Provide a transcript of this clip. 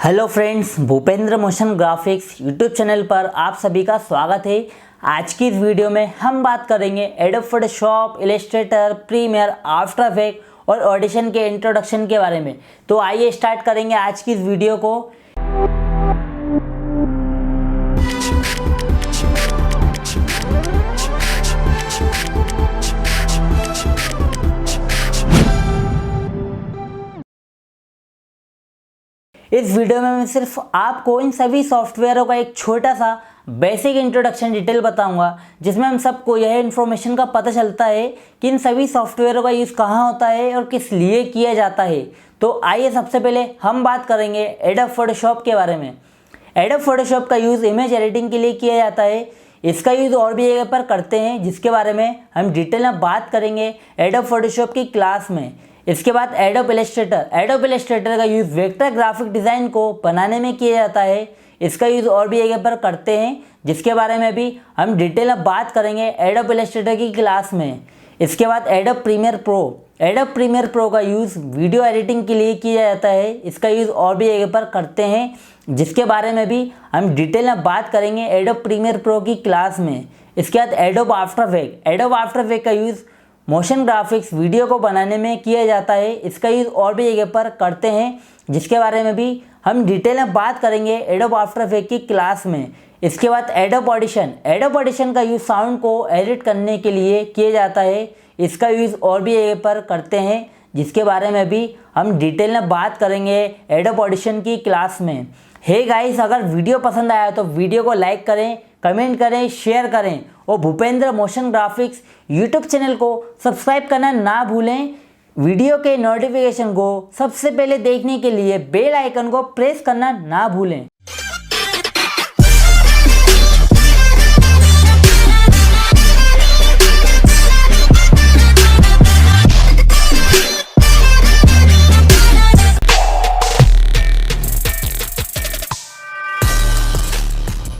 Hello friends, Bhupendra motion graphics YouTube channel पर आप सभी का स्वागत है। आज की इस वीडियो में हम बात करेंगे Adobe Photoshop, Illustrator, Premiere, After Effect और ऑडिशन के इंट्रोडक्शन के बारे में। तो आइए स्टार्ट करेंगे आज की इस वीडियो को। इस वीडियो में मैं सिर्फ आपको इन सभी सॉफ्टवेयरों का एक छोटा सा बेसिक इंट्रोडक्शन डिटेल बताऊंगा, जिसमें हम सबको यह इन्फॉर्मेशन का पता चलता है कि इन सभी सॉफ्टवेयरों का यूज़ कहाँ होता है और किस लिए किया जाता है। तो आइए सबसे पहले हम बात करेंगे एडोब फोटोशॉप के बारे में। एडोब फोटोशॉप का यूज़ इमेज एडिटिंग के लिए किया जाता है। इसका यूज़ और भी जगह पर करते हैं, जिसके बारे में हम डिटेल में बात करेंगे एडोब फोटोशॉप की क्लास में। इसके बाद एडोब इलस्ट्रेटर का यूज़ वेक्टर ग्राफिक डिज़ाइन को बनाने में किया जाता है। इसका यूज़ और भी जगह पर करते हैं, जिसके बारे में भी हम डिटेल में बात करेंगे एडोब इलस्ट्रेटर की क्लास में। इसके बाद एडोब प्रीमियर प्रो का यूज़ वीडियो एडिटिंग के लिए किया जाता है। इसका यूज़ और भी जगह पर करते हैं, जिसके बारे में भी हम डिटेल में बात करेंगे एडोब प्रीमियर प्रो की क्लास में। इसके बाद एडोब आफ्टर इफेक्ट का यूज़ मोशन ग्राफिक्स वीडियो को बनाने में किया जाता है। इसका यूज़ और भी जगह पर करते हैं, जिसके बारे में भी हम डिटेल में बात करेंगे एडोब आफ्टर इफेक्ट की क्लास में। इसके बाद एडोब ऑडिशन का यूज़ साउंड को एडिट करने के लिए किया जाता है। इसका यूज़ और भी जगह पर करते हैं, जिसके बारे में भी हम डिटेल में बात करेंगे एडोब ऑडिशन की क्लास में। हे गाइस, अगर वीडियो पसंद आया तो वीडियो को लाइक करें, कमेंट करें, शेयर करें और Bhupendra motion graphics YouTube channel को सब्सक्राइब करना ना भूलें। वीडियो के नोटिफिकेशन को सबसे पहले देखने के लिए बेल आइकन को प्रेस करना ना भूलें।